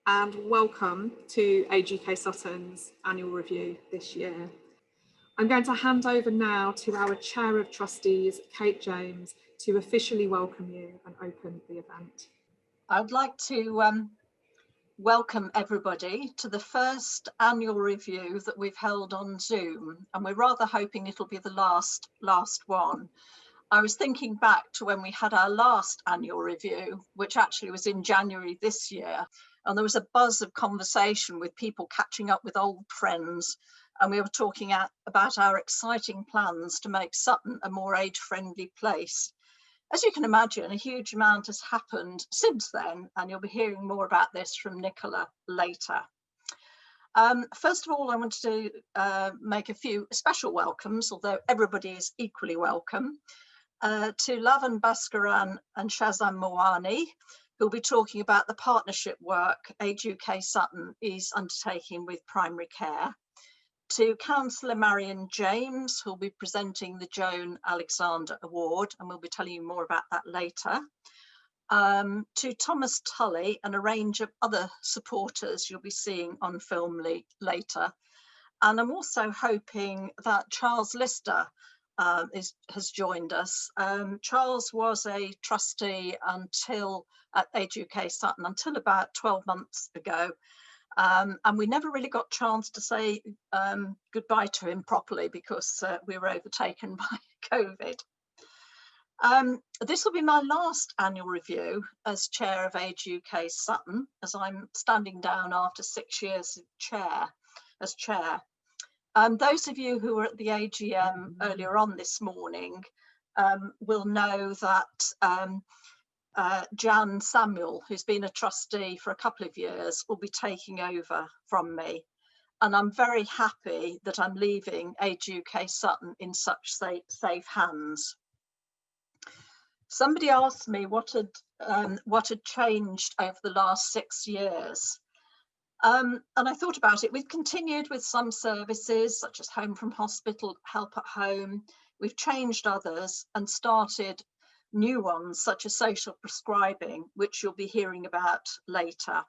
and welcome to AGK Sutton's annual review this year. I'm going to hand over now to our Chair of Trustees, Kate James, to officially welcome you and open the event. I'd like to welcome everybody to the first annual review that we've held on Zoom, and we're rather hoping it'll be the last one. I was thinking back to when we had our last annual review, which actually was in January this year, and there was a buzz of conversation with people catching up with old friends, and we were talking about our exciting plans to make Sutton a more age-friendly place. As you can imagine, a huge amount has happened since then, and you'll be hearing more about this from Nicola later. First of all, I wanted to make a few special welcomes, although everybody is equally welcome, to Lavan Baskaran and Shazam Mawani, who'll be talking about the partnership work Age UK Sutton is undertaking with primary care, to Councillor Marion James, who'll be presenting the Joan Alexander Award, and we'll be telling you more about that later, to Thomas Tully and a range of other supporters you'll be seeing on film later. And I'm also hoping that Charles Lister has joined us. Charles was a trustee at Age UK Sutton until about 12 months ago. And we never really got a chance to say goodbye to him properly because we were overtaken by COVID. This will be my last annual review as chair of Age UK Sutton, as I'm standing down after 6 years as chair. Those of you who were at the AGM earlier on this morning will know that Jan Samuel, who's been a trustee for a couple of years, will be taking over from me. And I'm very happy that I'm leaving Age UK Sutton in such safe hands. Somebody asked me what had changed over the last 6 years. And I thought about it. We've continued with some services such as home from hospital, help at home. We've changed others and started new ones such as social prescribing, which you'll be hearing about later.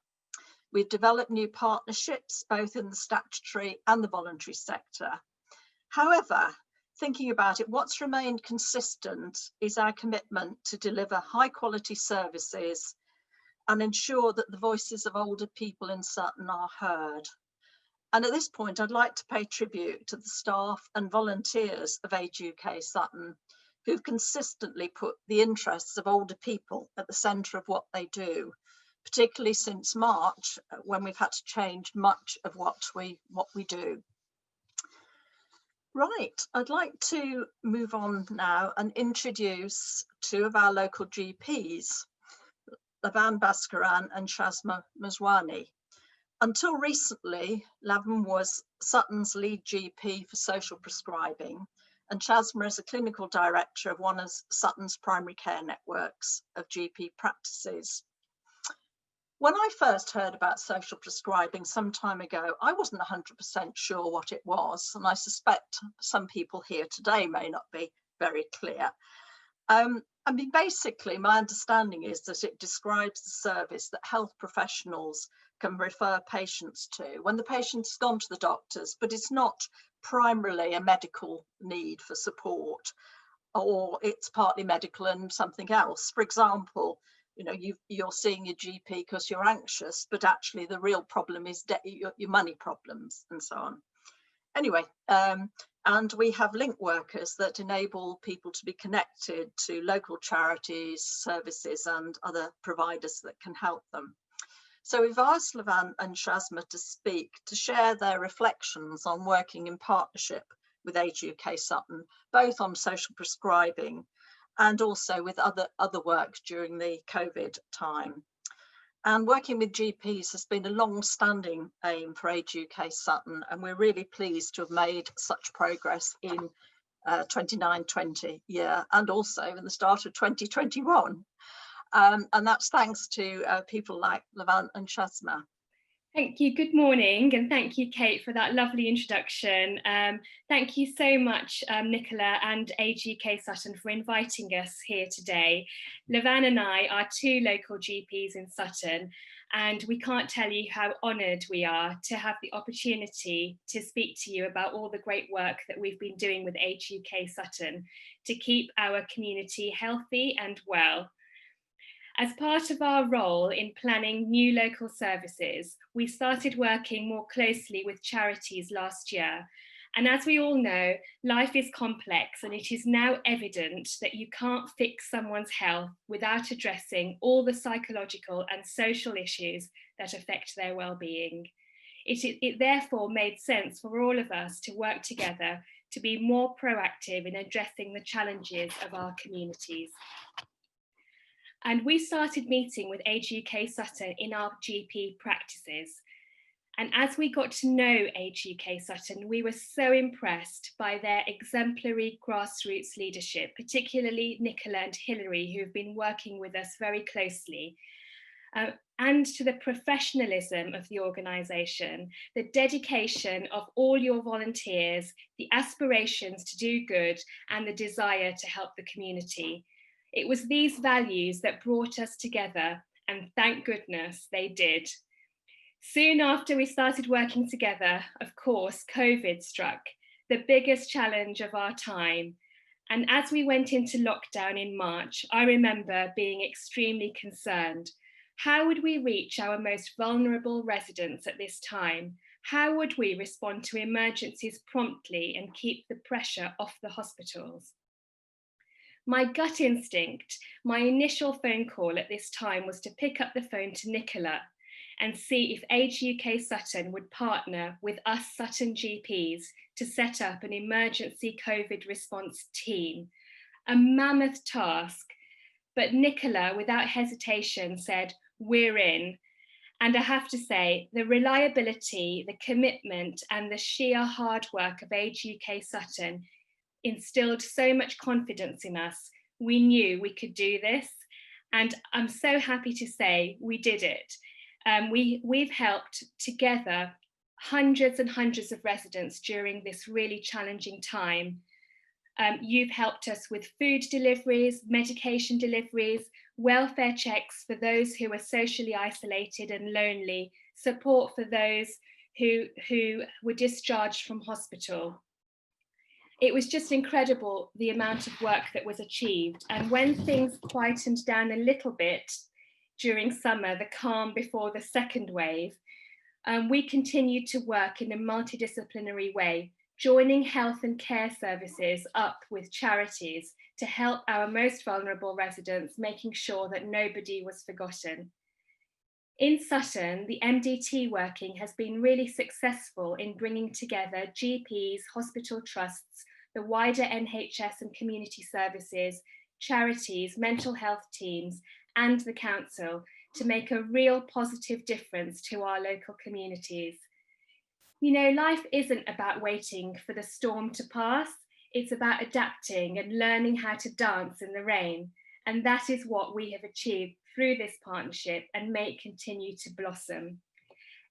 We've developed new partnerships, both in the statutory and the voluntary sector. However, thinking about it, what's remained consistent is our commitment to deliver high quality services and ensure that the voices of older people in Sutton are heard. And at this point, I'd like to pay tribute to the staff and volunteers of Age UK Sutton, who've consistently put the interests of older people at the centre of what they do, particularly since March, when we've had to change much of what we do. Right, I'd like to move on now and introduce two of our local GPs, Lavan Baskaran and Shazma Mazwani. Until recently, Lavan was Sutton's lead GP for social prescribing, and Shazma is a clinical director of one of Sutton's primary care networks of GP practices. When I first heard about social prescribing some time ago, I wasn't 100% sure what it was, and I suspect some people here today may not be very clear. I mean, basically, my understanding is that it describes the service that health professionals can refer patients to when the patient's gone to the doctors, but it's not primarily a medical need for support, or it's partly medical and something else. For example, you know, you're seeing your GP because you're anxious, but actually the real problem is your money problems and so on. Anyway, and we have link workers that enable people to be connected to local charities, services and other providers that can help them. So we've asked Lavan and Shazma to speak, to share their reflections on working in partnership with Age UK Sutton, both on social prescribing and also with other work during the COVID time. And working with GPs has been a long-standing aim for Age UK Sutton, and we're really pleased to have made such progress in 29-20 year and also in the start of 2021. And that's thanks to people like Lavan and Shazma. Thank you. Good morning, and thank you, Kate, for that lovely introduction. Thank you so much, Nicola and Age UK Sutton, for inviting us here today. Lavan and I are two local GPs in Sutton, And we can't tell you how honoured we are to have the opportunity to speak to you about all the great work that we've been doing with Age UK Sutton to keep our community healthy and well. As part of our role in planning new local services, we started working more closely with charities last year. And as we all know, life is complex, and it is now evident that you can't fix someone's health without addressing all the psychological and social issues that affect their well-being. It therefore made sense for all of us to work together to be more proactive in addressing the challenges of our communities. And we started meeting with Age UK Sutton in our GP practices. And as we got to know Age UK Sutton, we were so impressed by their exemplary grassroots leadership, particularly Nicola and Hilary, who have been working with us very closely, and to the professionalism of the organisation, the dedication of all your volunteers, the aspirations to do good, and the desire to help the community. It was these values that brought us together, and thank goodness they did. Soon after we started working together, of course, COVID struck, the biggest challenge of our time. And as we went into lockdown in March, I remember being extremely concerned. How would we reach our most vulnerable residents at this time? How would we respond to emergencies promptly and keep the pressure off the hospitals? My gut instinct, my initial phone call at this time was to pick up the phone to Nicola and see if Age UK Sutton would partner with us Sutton GPs to set up an emergency COVID response team. A mammoth task, but Nicola, without hesitation, said, "We're in." And I have to say, the reliability, the commitment, and the sheer hard work of Age UK Sutton instilled so much confidence in us. We knew we could do this, and I'm so happy to say we did it. We've helped together hundreds and hundreds of residents during this really challenging time. You've helped us with food deliveries, medication deliveries, welfare checks for those who are socially isolated and lonely, support for those who were discharged from hospital. It was just incredible the amount of work that was achieved. And when things quietened down a little bit during summer, the calm before the second wave, we continued to work in a multidisciplinary way, joining health and care services up with charities to help our most vulnerable residents, making sure that nobody was forgotten. In Sutton, the MDT working has been really successful in bringing together GPs, hospital trusts, the wider NHS and community services, charities, mental health teams, and the council to make a real positive difference to our local communities. You know, life isn't about waiting for the storm to pass, it's about adapting and learning how to dance in the rain. And that is what we have achieved through this partnership and may continue to blossom.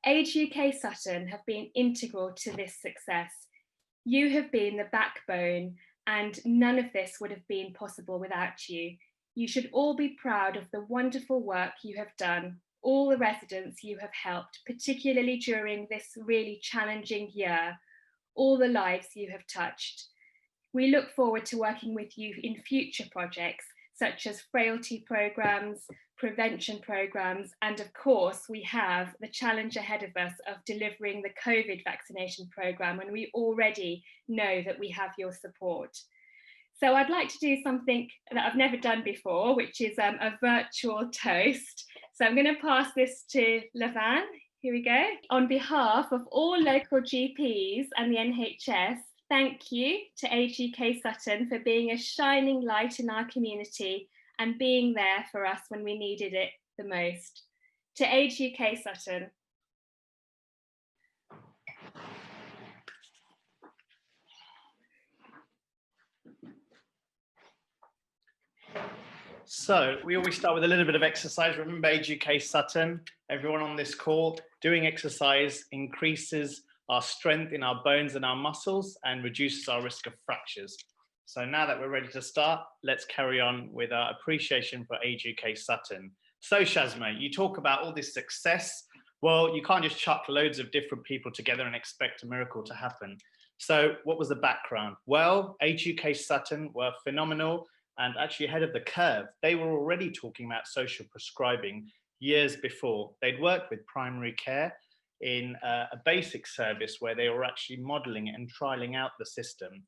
Age UK Sutton have been integral to this success. You have been the backbone, and none of this would have been possible without you. You should all be proud of the wonderful work you have done, all the residents you have helped, particularly during this really challenging year, all the lives you have touched. We look forward to working with you in future projects, such as frailty programmes, prevention programmes, and of course, we have the challenge ahead of us of delivering the COVID vaccination programme, and we already know that we have your support. So I'd like to do something that I've never done before, which is a virtual toast. So I'm going to pass this to Lavan. Here we go. On behalf of all local GPs and the NHS, thank you to Age UK Sutton for being a shining light in our community and being there for us when we needed it the most. To Age UK Sutton. So we always start with a little bit of exercise. Remember, Age UK Sutton, everyone on this call, doing exercise increases our strength in our bones and our muscles and reduces our risk of fractures. So now that we're ready to start, let's carry on with our appreciation for Age UK Sutton. So Shazma, you talk about all this success. Well, you can't just chuck loads of different people together and expect a miracle to happen. So what was the background? Well, Age UK Sutton were phenomenal and actually ahead of the curve. They were already talking about social prescribing years before. They'd worked with primary care in a basic service where they were actually modeling and trialing out the system.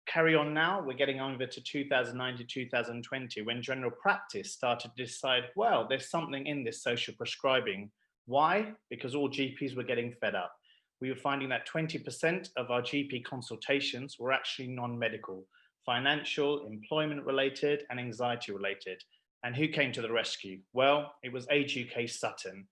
Carry on now, we're getting over to 2009 to 2020 when general practice started to decide, well, there's something in this social prescribing. Why? Because all GPs were getting fed up. We were finding that 20% of our GP consultations were actually non-medical, financial, employment related and anxiety related. And who came to the rescue? Well, it was Age UK Sutton.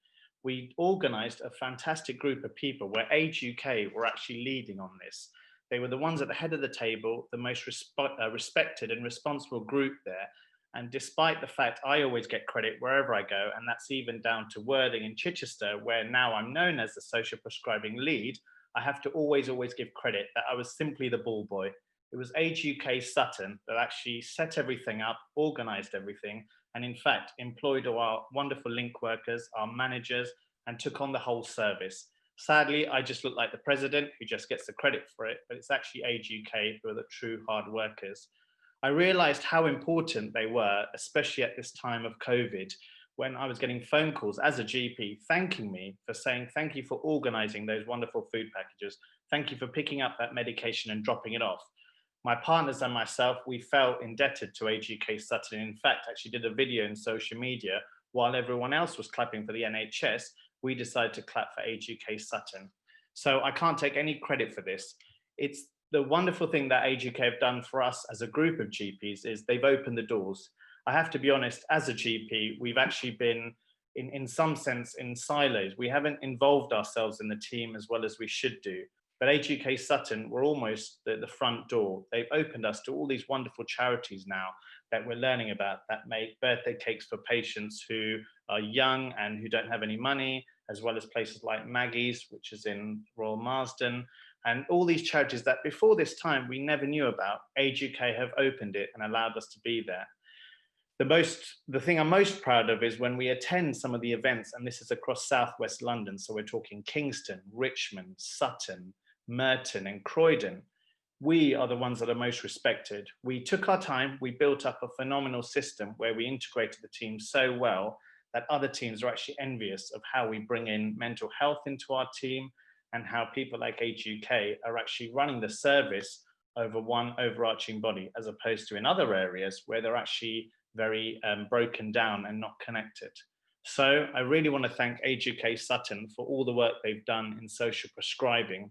We organised a fantastic group of people where Age UK were actually leading on this. They were the ones at the head of the table, the most respected and responsible group there. And despite the fact I always get credit wherever I go, and that's even down to Worthing in Chichester, where now I'm known as the social prescribing lead, I have to always give credit that I was simply the ball boy. It was Age UK Sutton that actually set everything up, organised everything, and in fact, employed our wonderful link workers, our managers, and took on the whole service. Sadly, I just look like the president who just gets the credit for it, but it's actually Age UK who are the true hard workers. I realized how important they were, especially at this time of COVID, when I was getting phone calls as a GP thanking me for saying, thank you for organizing those wonderful food packages. Thank you for picking up that medication and dropping it off. My partners and myself, we felt indebted to Age UK Sutton. In fact, actually did a video in social media while everyone else was clapping for the NHS. We decided to clap for Age UK Sutton. So I can't take any credit for this. It's the wonderful thing that Age UK have done for us as a group of GPs is they've opened the doors. I have to be honest, as a GP, we've actually been in some sense in silos. We haven't involved ourselves in the team as well as we should do. But Age UK Sutton, we're almost the front door. They've opened us to all these wonderful charities now that we're learning about that make birthday cakes for patients who are young and who don't have any money, as well as places like Maggie's, which is in Royal Marsden, and all these charities that before this time we never knew about. Age UK have opened it and allowed us to be there. The thing I'm most proud of is when we attend some of the events, and this is across Southwest London, so we're talking Kingston, Richmond, Sutton, Merton and Croydon. We are the ones that are most respected. We took our time, we built up a phenomenal system where we integrated the team so well that other teams are actually envious of how we bring in mental health into our team and how people like Age UK are actually running the service over one overarching body, as opposed to in other areas where they're actually very broken down and not connected. So I really want to thank Age UK Sutton for all the work they've done in social prescribing.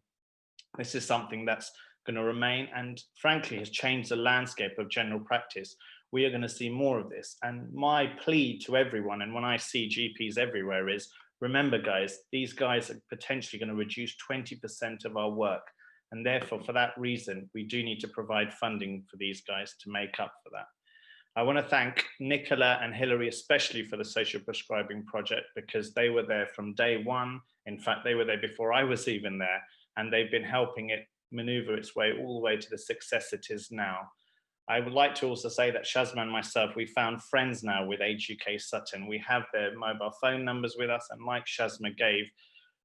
This is something that's going to remain and frankly has changed the landscape of general practice. We are going to see more of this. And my plea to everyone, and when I see GPs everywhere, is remember guys, these guys are potentially going to reduce 20% of our work. And therefore, for that reason, we do need to provide funding for these guys to make up for that. I want to thank Nicola and Hilary, especially for the social prescribing project, because they were there from day one. In fact, they were there before I was even there, and they've been helping it maneuver its way all the way to the success it is now. I would like to also say that Shazma and myself, we found friends now with Age UK Sutton. We have their mobile phone numbers with us, and like Shazma gave,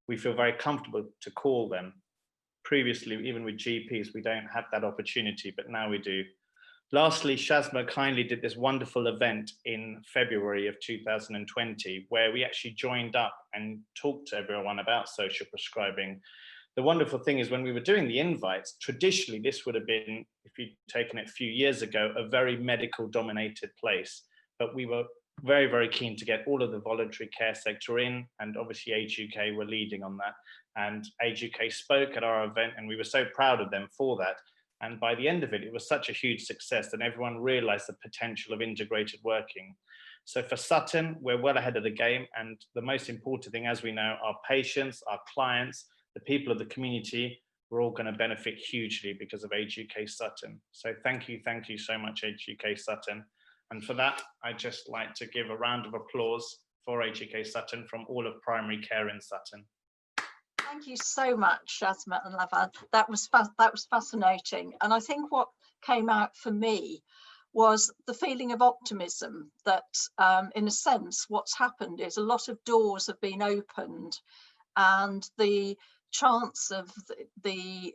we feel very comfortable to call them. Previously, even with GPs, we don't have that opportunity, but now we do. Lastly, Shazma kindly did this wonderful event in February of 2020, where we actually joined up and talked to everyone about social prescribing. The wonderful thing is when we were doing the invites, traditionally this would have been, if you'd taken it a few years ago, a very medical dominated place. But we were very, very keen to get all of the voluntary care sector in, and obviously Age UK were leading on that. And Age UK spoke at our event and we were so proud of them for that. And by the end of it, it was such a huge success that everyone realized the potential of integrated working. So for Sutton, we're well ahead of the game. And the most important thing, as we know, our patients, our clients, the people of the community, we're all going to benefit hugely because of Age UK Sutton. So thank you so much, Age UK Sutton. And for that, I'd just like to give a round of applause for Age UK Sutton from all of primary care in Sutton. Thank you so much, Shazma and Lavan. That was fascinating. And I think what came out for me was the feeling of optimism that, in a sense, what's happened is a lot of doors have been opened, and the chance of the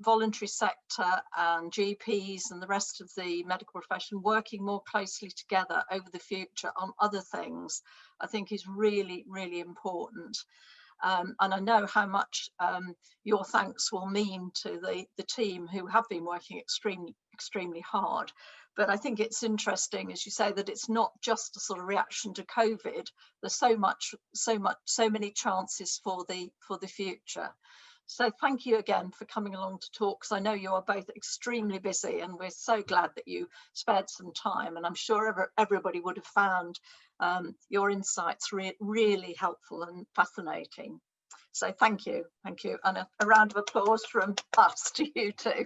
voluntary sector and GPs and the rest of the medical profession working more closely together over the future on other things, I think is really, really important. And I know how much your thanks will mean to the team who have been working extremely hard. But I think it's interesting, as you say, that it's not just a sort of reaction to COVID. There's so many chances for the future. So thank you again for coming along to talk, because I know you are both extremely busy, and we're so glad that you spared some time. And I'm sure everybody would have found your insights really helpful and fascinating. So thank you, and a round of applause from us to you too.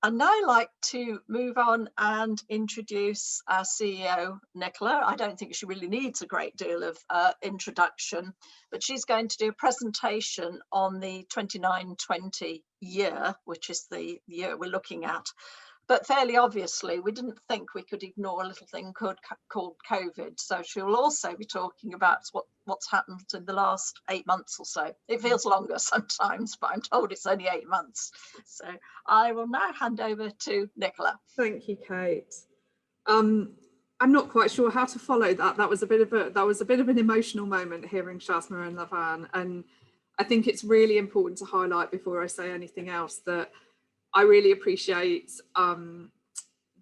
I'd now like to move on and introduce our CEO, Nicola. I don't think she really needs a great deal of introduction, but she's going to do a presentation on the 29-20 year, which is the year we're looking at. But fairly obviously, we didn't think we could ignore a little thing called COVID. So she'll also be talking about what's happened in the last 8 months or so. It feels longer sometimes, but I'm told it's only 8 months. So I will now hand over to Nicola. Thank you, Kate. I'm not quite sure how to follow that. That was a bit of an emotional moment hearing Shazma and Lavan, and I think it's really important to highlight before I say anything else that I really appreciate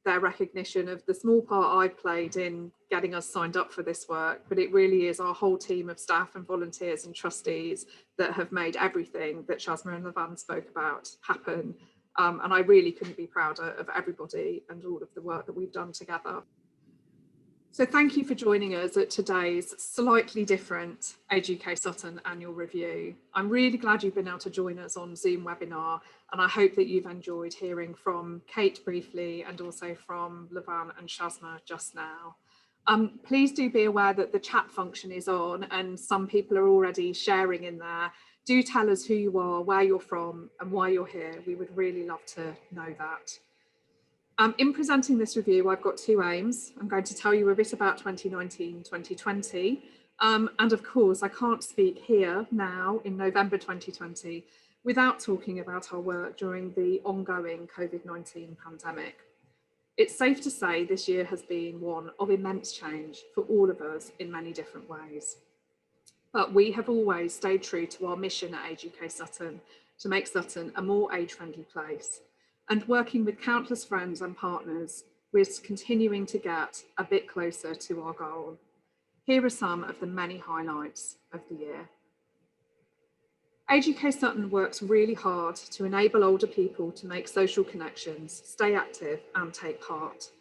their recognition of the small part I've played in getting us signed up for this work, but it really is our whole team of staff and volunteers and trustees that have made everything that Shazma and Lavan spoke about happen. And I really couldn't be prouder of everybody and all of the work that we've done together. So thank you for joining us at today's slightly different Age UK Sutton annual review. I'm really glad you've been able to join us on Zoom webinar, and I hope that you've enjoyed hearing from Kate briefly and also from Lavan and Shazma just now. Please do be aware that the chat function is on and some people are already sharing in there. Do tell us who you are, where you're from and why you're here. We would really love to know that. In presenting this review, I've got two aims. I'm going to tell you a bit about 2019-2020. And of course, I can't speak here now in November 2020 without talking about our work during the ongoing COVID-19 pandemic. It's safe to say this year has been one of immense change for all of us in many different ways. But we have always stayed true to our mission at Age UK Sutton to make Sutton a more age-friendly place. And working with countless friends and partners, we're continuing to get a bit closer to our goal. Here are some of the many highlights of the year. Age UK Sutton works really hard to enable older people to make social connections, stay active and take part.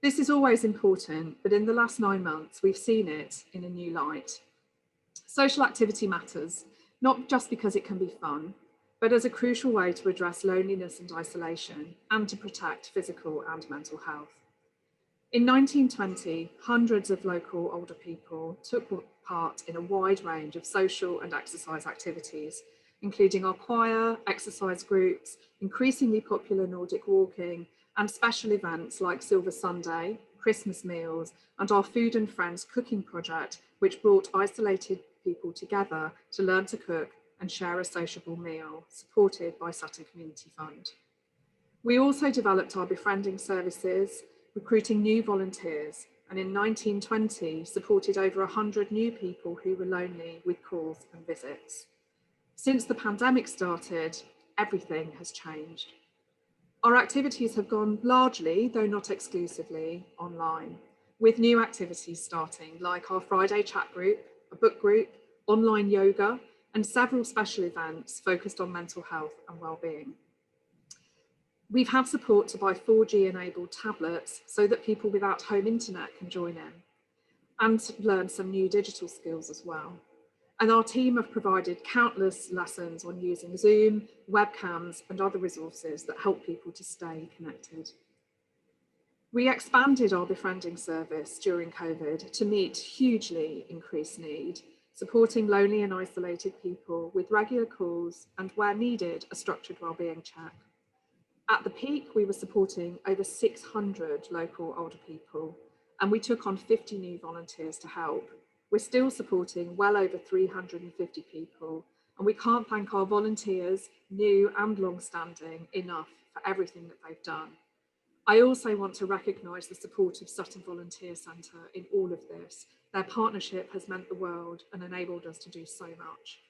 This is always important, but in the last 9 months, we've seen it in a new light. Social activity matters, not just because it can be fun, but as a crucial way to address loneliness and isolation and to protect physical and mental health. In 1920, hundreds of local older people took part in a wide range of social and exercise activities, including our choir, exercise groups, increasingly popular Nordic walking, and special events like Silver Sunday, Christmas meals, and our Food and Friends cooking project, which brought isolated people together to learn to cook and share a sociable meal, supported by Sutton Community Fund. We also developed our befriending services, recruiting new volunteers, and in 1920 supported over 100 new people who were lonely with calls and visits. Since the pandemic started, everything has changed. Our activities have gone largely, though not exclusively, online, with new activities starting like our Friday chat group, a book group, online yoga, and several special events focused on mental health and well-being. We've had support to buy 4G-enabled tablets so that people without home internet can join in and learn some new digital skills as well. And our team have provided countless lessons on using Zoom, webcams, and other resources that help people to stay connected. We expanded our befriending service during COVID to meet hugely increased need, supporting lonely and isolated people with regular calls and, where needed, a structured wellbeing check. At the peak, we were supporting over 600 local older people, and we took on 50 new volunteers to help. We're still supporting well over 350 people, and we can't thank our volunteers, new and long-standing, enough for everything that they've done. I also want to recognise the support of Sutton Volunteer Centre in all of this. Their partnership has meant the world and enabled us to do so much.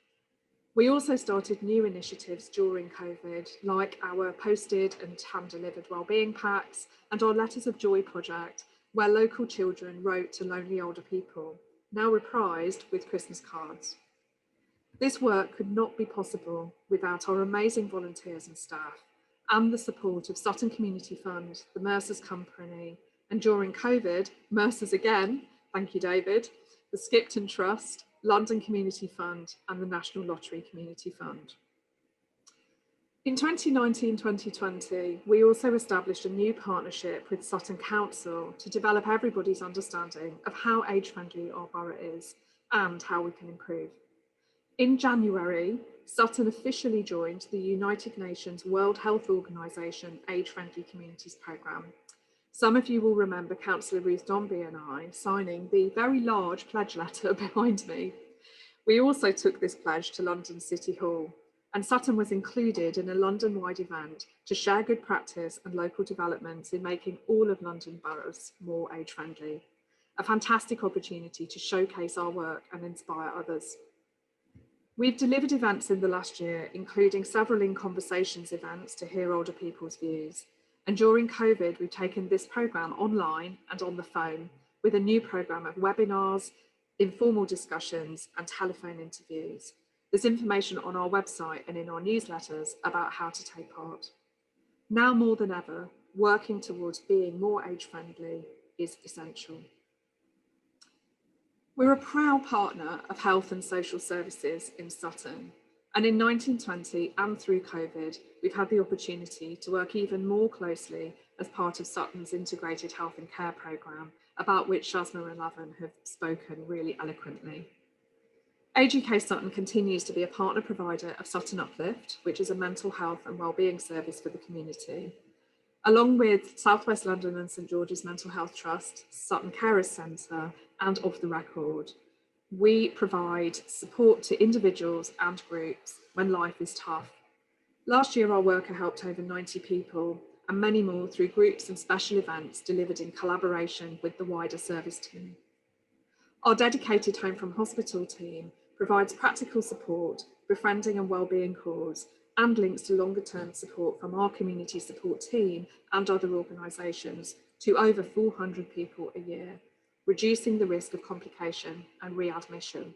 We also started new initiatives during COVID, like our posted and hand-delivered wellbeing packs and our Letters of Joy project, where local children wrote to lonely older people, now reprised with Christmas cards. This work could not be possible without our amazing volunteers and staff, and the support of Sutton Community Fund, the Mercers Company, and during COVID, Mercers again, thank you David, the Skipton Trust, London Community Fund, and the National Lottery Community Fund. In 2019-2020, we also established a new partnership with Sutton Council to develop everybody's understanding of how age-friendly our borough is and how we can improve. In January, Sutton officially joined the United Nations World Health Organization Age-Friendly Communities Programme. Some of you will remember Councillor Ruth Dombey and I signing the very large pledge letter behind me. We also took this pledge to London City Hall, and Sutton was included in a London-wide event to share good practice and local developments in making all of London boroughs more age-friendly. A fantastic opportunity to showcase our work and inspire others. We've delivered events in the last year, including several In Conversations events to hear older people's views. And during COVID, we've taken this programme online and on the phone with a new programme of webinars, informal discussions and telephone interviews. There's information on our website and in our newsletters about how to take part. Now more than ever, working towards being more age-friendly is essential. We're a proud partner of Health and Social Services in Sutton, and in 1920 and through COVID, we've had the opportunity to work even more closely as part of Sutton's integrated health and care programme, about which Shazma and Lavin have spoken really eloquently. Age UK Sutton continues to be a partner provider of Sutton Uplift, which is a mental health and wellbeing service for the community. Along with South West London and St George's Mental Health Trust, Sutton Carers Centre and Off the Record, we provide support to individuals and groups when life is tough. Last year, our worker helped over 90 people and many more through groups and special events delivered in collaboration with the wider service team. Our dedicated Home from Hospital team provides practical support, befriending and wellbeing calls, and links to longer term support from our community support team and other organisations to over 400 people a year, reducing the risk of complication and readmission.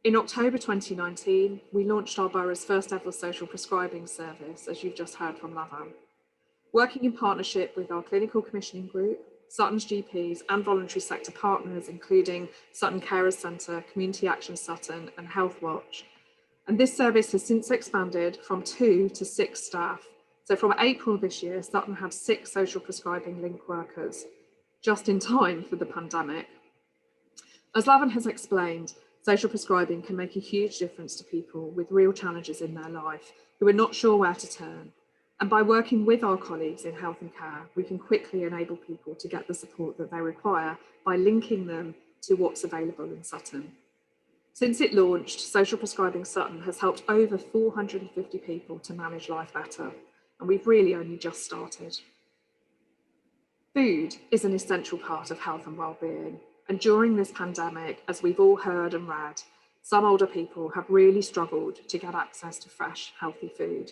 In October 2019, we launched our borough's first ever social prescribing service, as you've just heard from Lavan. Working in partnership with our clinical commissioning group, Sutton's GPs and voluntary sector partners, including Sutton Carers Centre, Community Action Sutton and Health Watch. And this service has since expanded from 2 to 6 staff. So from April this year, Sutton had 6 social prescribing link workers, just in time for the pandemic. As Lavin has explained, social prescribing can make a huge difference to people with real challenges in their life who are not sure where to turn. And by working with our colleagues in health and care, we can quickly enable people to get the support that they require by linking them to what's available in Sutton. Since it launched, Social Prescribing Sutton has helped over 450 people to manage life better, and we've really only just started. Food is an essential part of health and wellbeing, and during this pandemic, as we've all heard and read, some older people have really struggled to get access to fresh, healthy food.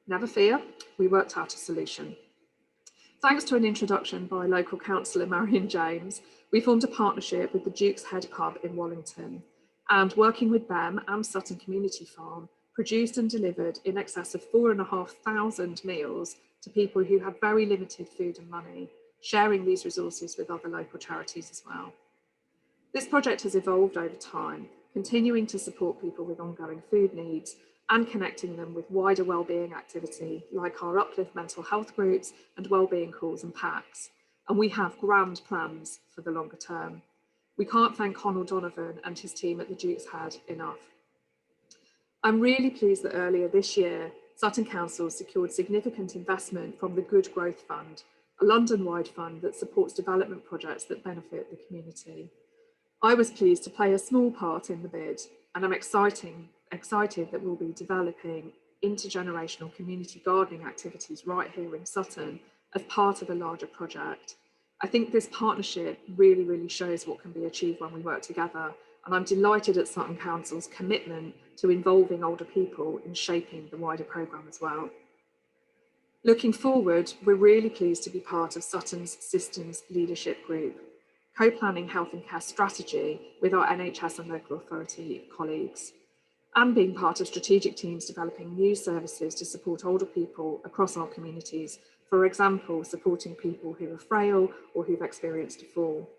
Never fear, we worked out a solution. Thanks to an introduction by local councillor Marion James, we formed a partnership with the Duke's Head Pub in Wallington, and working with them and Sutton Community Farm, produced and delivered in excess of 4,500 meals to people who had very limited food and money, sharing these resources with other local charities as well. This project has evolved over time, continuing to support people with ongoing food needs and connecting them with wider wellbeing activity like our Uplift mental health groups and wellbeing calls and packs. And we have grand plans for the longer term. We can't thank Conal Donovan and his team at the Duke's Head enough. I'm really pleased that earlier this year, Sutton Council secured significant investment from the Good Growth Fund, a London-wide fund that supports development projects that benefit the community. I was pleased to play a small part in the bid, and I'm excited that we'll be developing intergenerational community gardening activities right here in Sutton as part of a larger project. I think this partnership really shows what can be achieved when we work together, and I'm delighted at Sutton Council's commitment to involving older people in shaping the wider programme as well. Looking forward, we're really pleased to be part of Sutton's Systems Leadership Group, co-planning health and care strategy with our NHS and local authority colleagues, and being part of strategic teams developing new services to support older people across our communities, for example, supporting people who are frail or who've experienced a fall.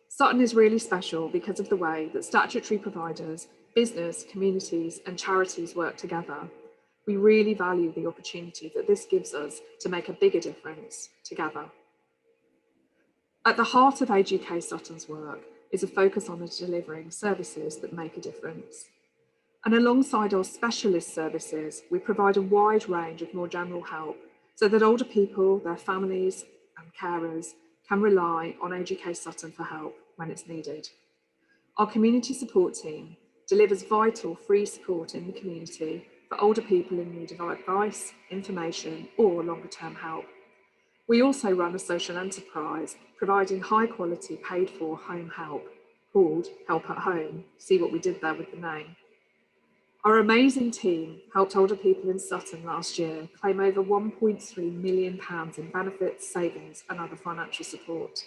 Sutton is really special because of the way that statutory providers, business, communities and charities work together. We really value the opportunity that this gives us to make a bigger difference together. At the heart of Age UK Sutton's work is a focus on delivering services that make a difference. And alongside our specialist services, we provide a wide range of more general help so that older people, their families and carers can rely on Age UK Sutton for help when it's needed. Our community support team delivers vital free support in the community for older people in need of advice, information or longer term help. We also run a social enterprise providing high quality paid for home help called Help at Home. See what we did there with the name. Our amazing team helped older people in Sutton last year claim over £1.3 million in benefits, savings and other financial support.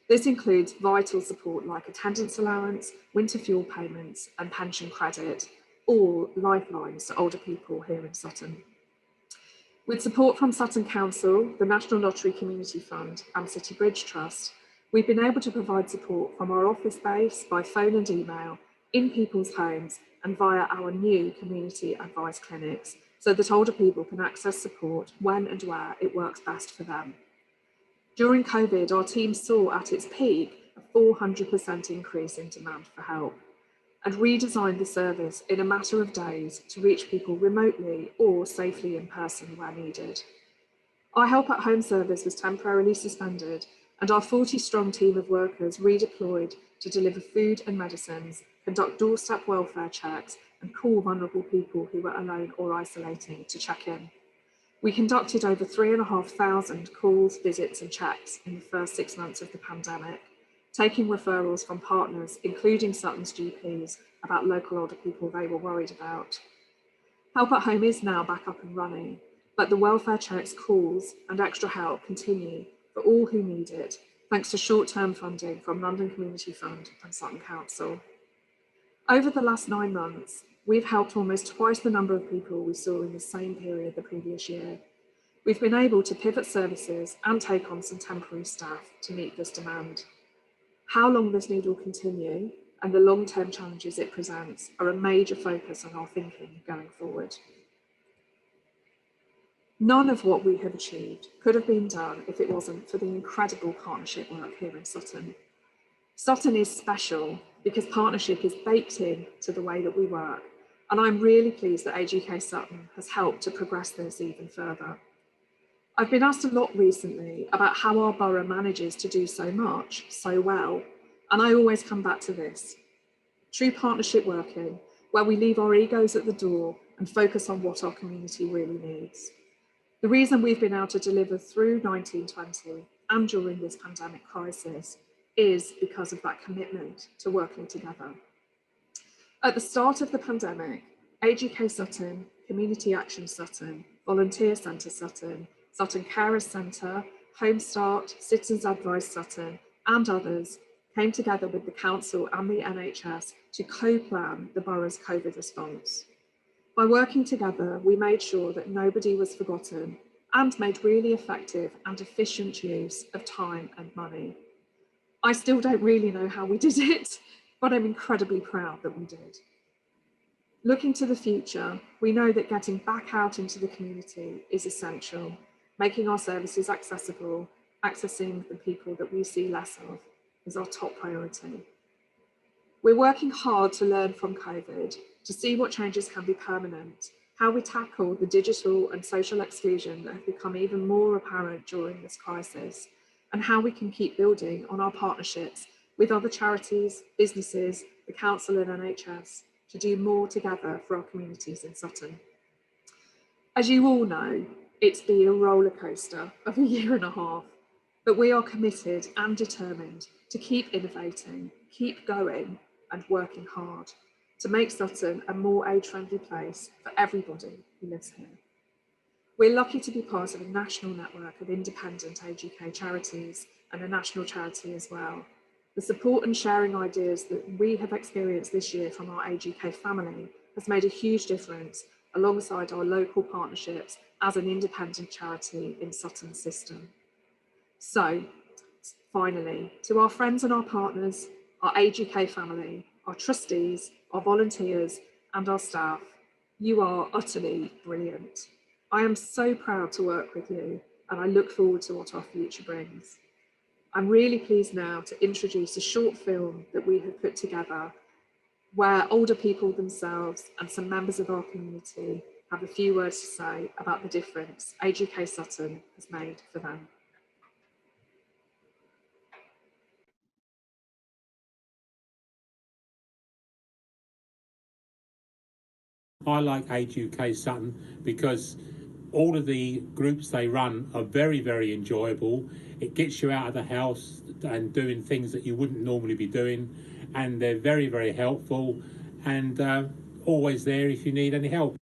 This includes vital support like attendance allowance, winter fuel payments and pension credit, all lifelines to older people here in Sutton. With support from Sutton Council, the National Lottery Community Fund and City Bridge Trust, we've been able to provide support from our office base by phone and email, in people's homes and via our new community advice clinics so that older people can access support when and where it works best for them. During COVID, our team saw at its peak a 400% increase in demand for help and redesigned the service in a matter of days to reach people remotely or safely in person where needed. Our Help at Home service was temporarily suspended and our 40-strong team of workers redeployed to deliver food and medicines, conduct doorstep welfare checks and call vulnerable people who were alone or isolating to check in. We conducted over 3,500 calls, visits and checks in the first 6 months of the pandemic, taking referrals from partners, including Sutton's GPs, about local older people they were worried about. Help at Home is now back up and running, but the welfare checks, calls and extra help continue for all who need it, thanks to short-term funding from London Community Fund and Sutton Council. Over the last 9 months, we've helped almost twice the number of people we saw in the same period the previous year. We've been able to pivot services and take on some temporary staff to meet this demand. How long this need will continue and the long-term challenges it presents are a major focus on our thinking going forward. None of what we have achieved could have been done if it wasn't for the incredible partnership work here in Sutton. Sutton is special because partnership is baked in to the way that we work, and I'm really pleased that Age UK Sutton has helped to progress this even further. I've been asked a lot recently about how our borough manages to do so much, so well, and I always come back to this. True partnership working, where we leave our egos at the door and focus on what our community really needs. The reason we've been able to deliver through 1920 and during this pandemic crisis is because of that commitment to working together. At the start of the pandemic, Age UK Sutton, Community Action Sutton, Volunteer Centre Sutton, Sutton Carers Centre, Home Start, Citizens Advice Sutton and others came together with the Council and the NHS to co-plan the borough's COVID response. By working together, we made sure that nobody was forgotten and made really effective and efficient use of time and money. I still don't really know how we did it, but I'm incredibly proud that we did. Looking to the future, we know that getting back out into the community is essential, making our services accessible, accessing the people that we see less of is our top priority. We're working hard to learn from COVID, to see what changes can be permanent, how we tackle the digital and social exclusion that have become even more apparent during this crisis, and how we can keep building on our partnerships with other charities, businesses, the Council and NHS to do more together for our communities in Sutton. As you all know, it's been a roller coaster of a year and a half, but we are committed and determined to keep innovating, keep going and working hard to make Sutton a more age-friendly place for everybody who lives here. We're lucky to be part of a national network of independent Age UK charities and a national charity as well. The support and sharing ideas that we have experienced this year from our Age UK family has made a huge difference alongside our local partnerships as an independent charity in Sutton's system. So, finally, to our friends and our partners, our Age UK family, our trustees, our volunteers and our staff, you are utterly brilliant. I am so proud to work with you and I look forward to what our future brings. I'm really pleased now to introduce a short film that we have put together where older people themselves and some members of our community have a few words to say about the difference Age UK Sutton has made for them. I like Age UK Sutton because all of the groups they run are very, very enjoyable. It gets you out of the house and doing things that you wouldn't normally be doing, and they're very, very helpful and always there if you need any help.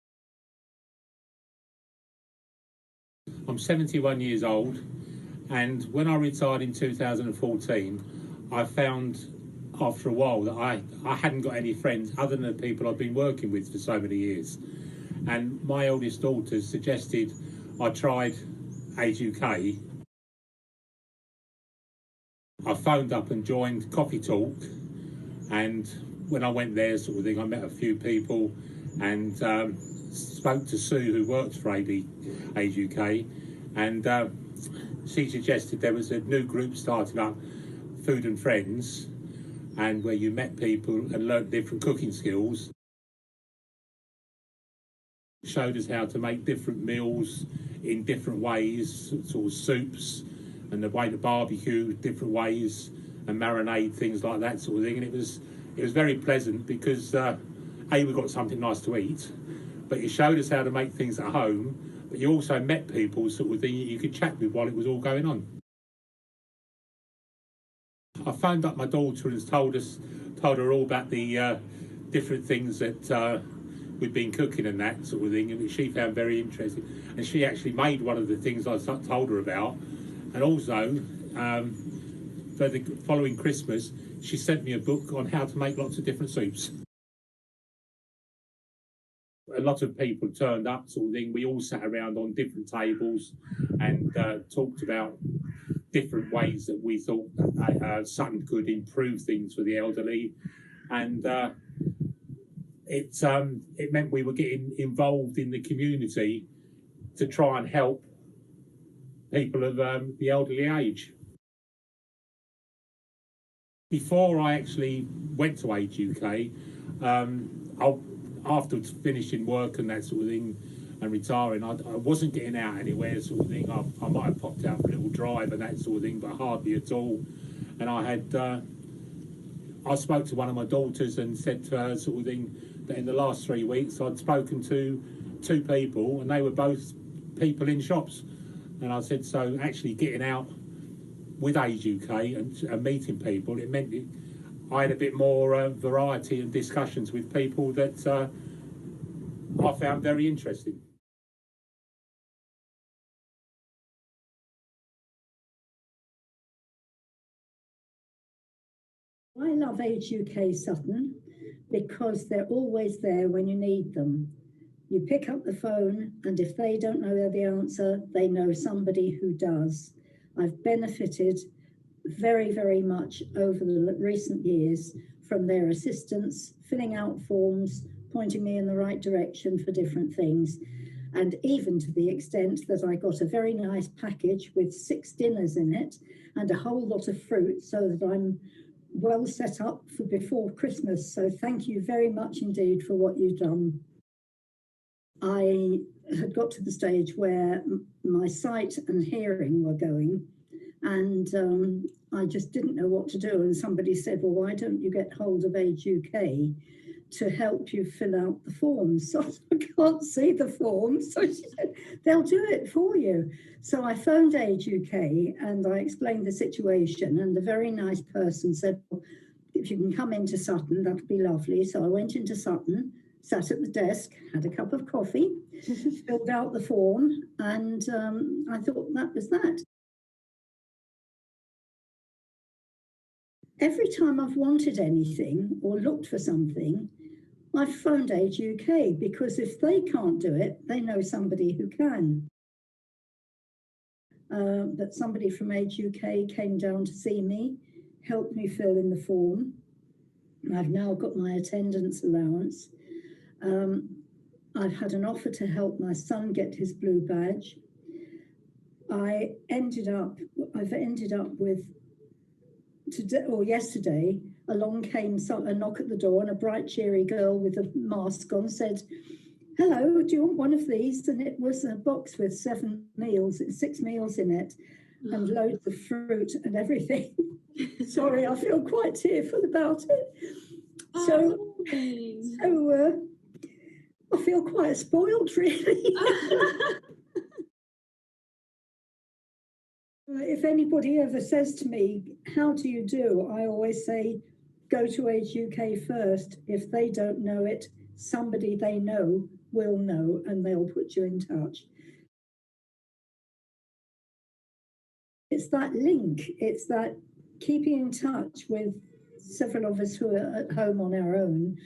I'm 71 years old, and when I retired in 2014, I found after a while that I hadn't got any friends other than the people I've been working with for so many years. And my eldest daughter suggested I tried Age UK. I phoned up and joined Coffee Talk, and when I went there sort of thing, I met a few people and spoke to Sue, who works for Age UK, and she suggested there was a new group starting up, Food and Friends, and where you met people and learnt different cooking skills. Showed us how to make different meals in different ways, sort of soups, and the way to barbecue different ways and marinade things like that sort of thing. And it was very pleasant because we got something nice to eat, but it showed us how to make things at home, but you also met people sort of thing you could chat with while it was all going on. I phoned up my daughter and told her all about the different things that we'd been cooking and that sort of thing, and which she found very interesting. And she actually made one of the things I told her about. And also, for the following Christmas, she sent me a book on how to make lots of different soups. A lot of people turned up sort of thing. We all sat around on different tables and talked about different ways that we thought Sutton could improve things for the elderly, and it meant we were getting involved in the community to try and help people of the elderly age. Before I actually went to Age UK, after finishing work and that sort of thing and retiring, I wasn't getting out anywhere sort of thing. I might have popped out for a little drive and that sort of thing, but hardly at all. And I spoke to one of my daughters and said to her sort of thing that in the last 3 weeks I'd spoken to 2 people and they were both people in shops. And I said, so actually getting out with Age UK and meeting people, it meant I had a bit more variety and discussions with people that I found very interesting. I love Age UK Sutton because they're always there when you need them. You pick up the phone, and if they don't know the answer, they know somebody who does. I've benefited very, very much over the recent years from their assistance, filling out forms, pointing me in the right direction for different things, and even to the extent that I got a very nice package with 6 dinners in it and a whole lot of fruit, so that I'm well set up for before Christmas. So thank you very much indeed for what you've done. I had got to the stage where my sight and hearing were going, and I just didn't know what to do. And somebody said, well, why don't you get hold of Age UK to help you fill out the forms? So I can't see the forms. So she said, they'll do it for you. So I phoned Age UK and I explained the situation, and the very nice person said, well, if you can come into Sutton, that would be lovely. So I went into Sutton, sat at the desk, had a cup of coffee, filled out the form, and I thought that was that. Every time I've wanted anything or looked for something, I've phoned Age UK, because if they can't do it, they know somebody who can. But somebody from Age UK came down to see me, helped me fill in the form. I've now got my attendance allowance. I've had an offer to help my son get his blue badge. I've ended up with today or yesterday, along came a knock at the door, and a bright, cheery girl with a mask on said, hello, do you want one of these? And it was a box with 6 meals in it, and loads of fruit and everything. Sorry, I feel quite tearful about it. So I feel quite spoiled, really. If anybody ever says to me, how do you do? I always say, go to Age UK first. If they don't know it, somebody they know will know, and they'll put you in touch. It's that link, it's that keeping in touch with several of us who are at home on our own,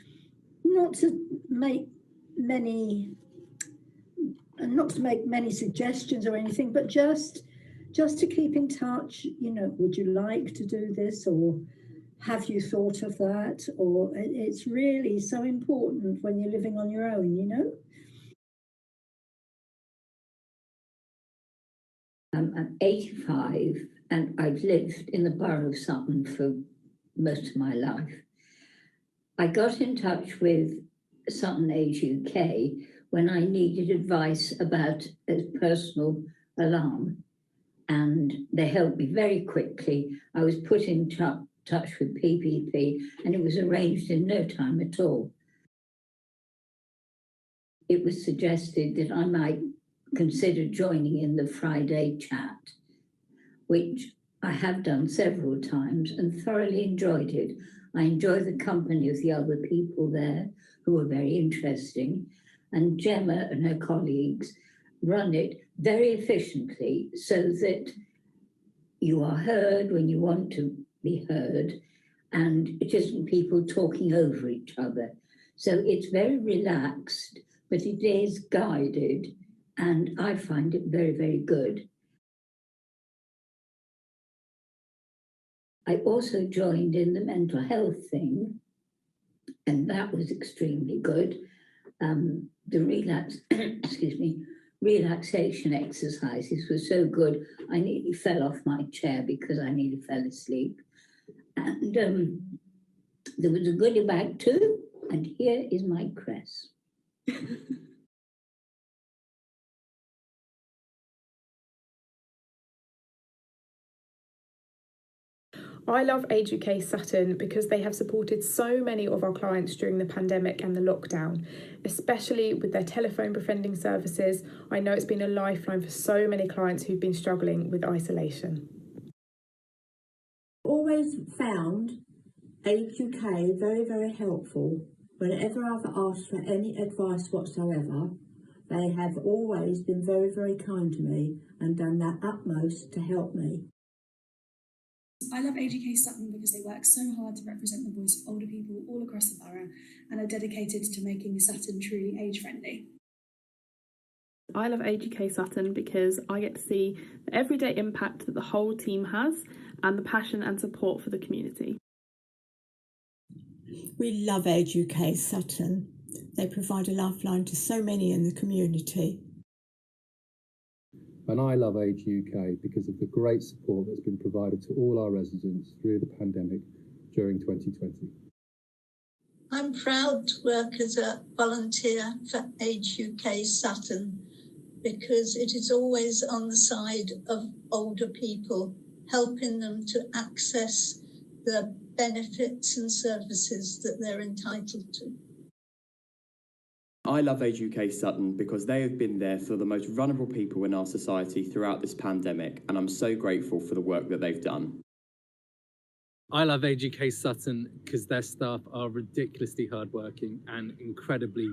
not to make many suggestions or anything, but just to keep in touch. You know, would you like to do this, or have you thought of that? Or it's really so important when you're living on your own, you know. I'm 85 and I've lived in the borough of Sutton for most of my life. I got in touch with Sutton Age UK when I needed advice about a personal alarm, and they helped me very quickly. I was put in touch with PPP, and it was arranged in no time at all. It was suggested that I might consider joining in the Friday chat, which I have done several times and thoroughly enjoyed it. I enjoy the company of the other people there who are very interesting, and Gemma and her colleagues run it very efficiently so that you are heard when you want to be heard, and it isn't people talking over each other. So it's very relaxed, but it is guided, and I find it very, very good. I also joined in the mental health thing, and that was extremely good. The relaxation exercises were so good, I nearly fell off my chair because I nearly fell asleep. And there was a goodie bag too, and here is my crest. I love Age UK Sutton because they have supported so many of our clients during the pandemic and the lockdown, especially with their telephone befriending services. I know it's been a lifeline for so many clients who've been struggling with isolation. Always found Age UK very, very helpful. Whenever I've asked for any advice whatsoever, they have always been very, very kind to me and done their utmost to help me. I love Age UK Sutton because they work so hard to represent the voice of older people all across the borough and are dedicated to making Sutton truly age-friendly. I love Age UK Sutton because I get to see the everyday impact that the whole team has and the passion and support for the community. We love Age UK Sutton. They provide a lifeline to so many in the community. And I love Age UK because of the great support that's been provided to all our residents through the pandemic during 2020. I'm proud to work as a volunteer for Age UK Sutton because it is always on the side of older people, helping them to access the benefits and services that they're entitled to. I love Age UK Sutton because they have been there for the most vulnerable people in our society throughout this pandemic, and I'm so grateful for the work that they've done. I love Age UK Sutton because their staff are ridiculously hardworking and incredibly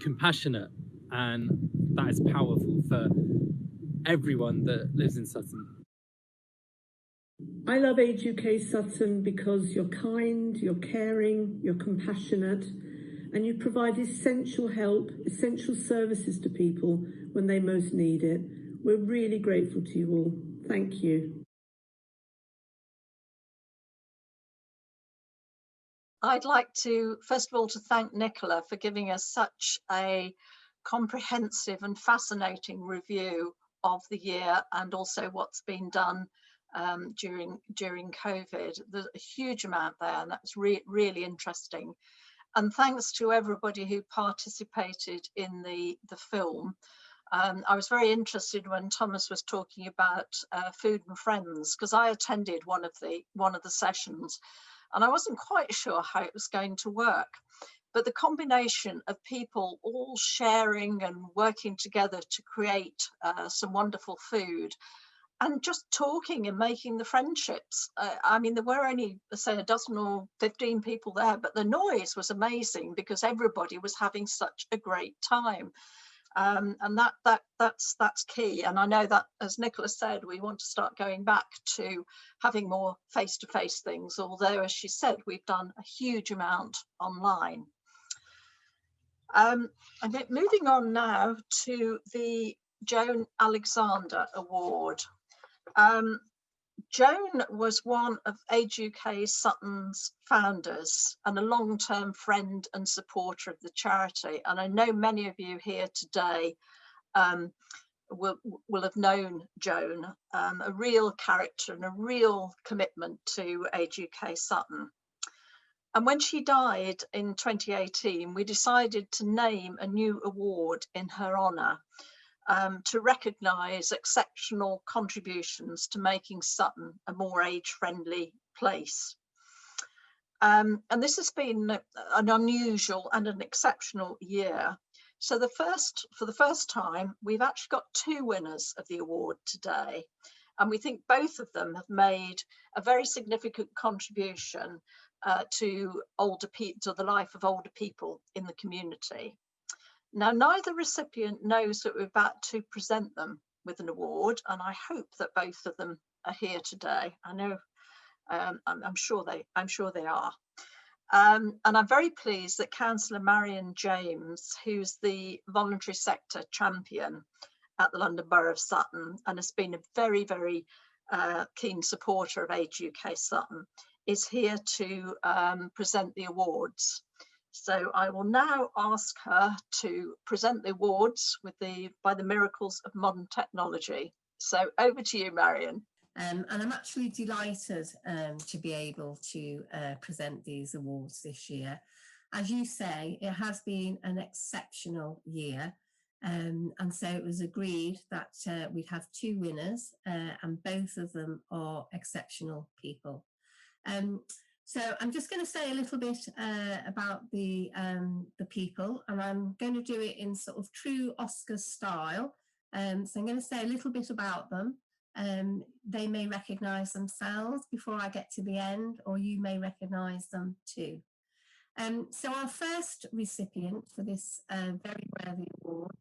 compassionate, and that is powerful for everyone that lives in Sutton. I love Age UK Sutton because you're kind, you're caring, you're compassionate, and you provide essential help, essential services to people when they most need it. We're really grateful to you all. Thank you. I'd like to, first of all, to thank Nicola for giving us such a comprehensive and fascinating review of the year and also what's been done during COVID. There's a huge amount there, and that's really interesting. And thanks to everybody who participated in the film. I was very interested when Thomas was talking about Food and Friends, because I attended one of the sessions, and I wasn't quite sure how it was going to work. But the combination of people all sharing and working together to create some wonderful food, and just talking and making the friendships. I mean, there were only, say, a dozen or 15 people there, but the noise was amazing because everybody was having such a great time. And that's key. And I know that, as Nicola said, we want to start going back to having more face-to-face things, although, as she said, we've done a huge amount online. And moving on now to the Joan Alexander Award. Joan was one of Age UK Sutton's founders and a long-term friend and supporter of the charity. And I know many of you here today will have known Joan, a real character and a real commitment to Age UK Sutton. And when she died in 2018, we decided to name a new award in her honour, to recognise exceptional contributions to making Sutton a more age-friendly place. And this has been an unusual and an exceptional year. So for the first time, we've actually got two winners of the award today. And we think both of them have made a very significant contribution to the life of older people in the community. Now, neither recipient knows that we're about to present them with an award, and I hope that both of them are here today. I know, I'm sure they are. And I'm very pleased that Councillor Marion James, who's the voluntary sector champion at the London Borough of Sutton and has been a very, very keen supporter of Age UK Sutton, is here to present the awards. So I will now ask her to present the awards by the miracles of modern technology. So over to you, Marion. And I'm actually delighted to be able to present these awards this year. As you say, it has been an exceptional year. And so it was agreed that we'd have two winners, and both of them are exceptional people. So I'm just going to say a little bit about the people, and I'm going to do it in sort of true Oscar style. So I'm going to say a little bit about them. They may recognise themselves before I get to the end, or you may recognise them too. So our first recipient for this very worthy award,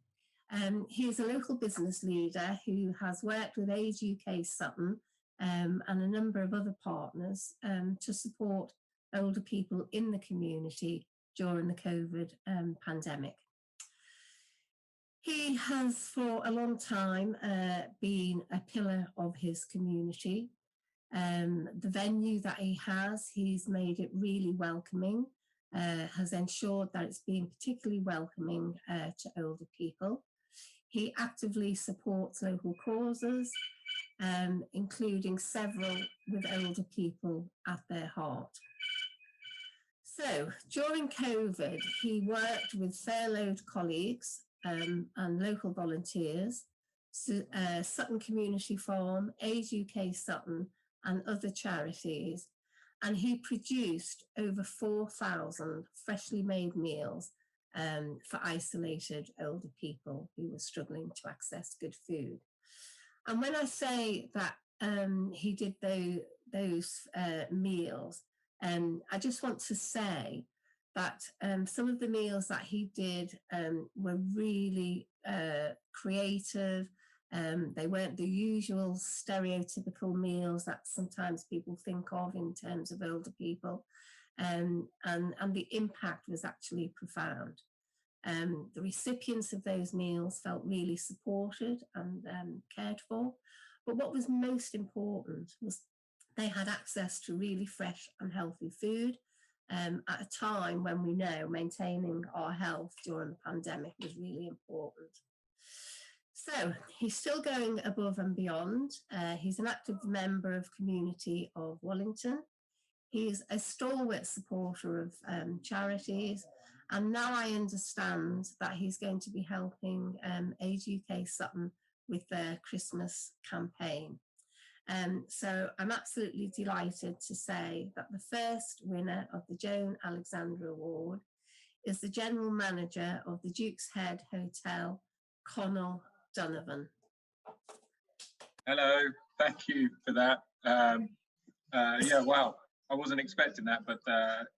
he is a local business leader who has worked with Age UK Sutton and a number of other partners to support older people in the community during the COVID pandemic. He has for a long time been a pillar of his community. The venue that he has, he's made it really welcoming, has ensured that it's been particularly welcoming to older people. He actively supports local causes, including several with older people at their heart. So during COVID, he worked with furloughed colleagues and local volunteers, Sutton Community Farm, Age UK Sutton, and other charities. And he produced over 4,000 freshly made meals for isolated older people who were struggling to access good food. And when I say that he did those meals, I just want to say that some of the meals that he did were really creative. They weren't the usual stereotypical meals that sometimes people think of in terms of older people. And the impact was actually profound. The recipients of those meals felt really supported and cared for. But what was most important was they had access to really fresh and healthy food at a time when we know maintaining our health during the pandemic was really important. So he's still going above and beyond. He's an active member of Community of Wellington. He's a stalwart supporter of charities. And now I understand that he's going to be helping Age UK Sutton with their Christmas campaign. So I'm absolutely delighted to say that the first winner of the Joan Alexander Award is the General Manager of the Duke's Head Hotel, Connell Donovan. Hello, thank you for that. Yeah, wow, I wasn't expecting that, but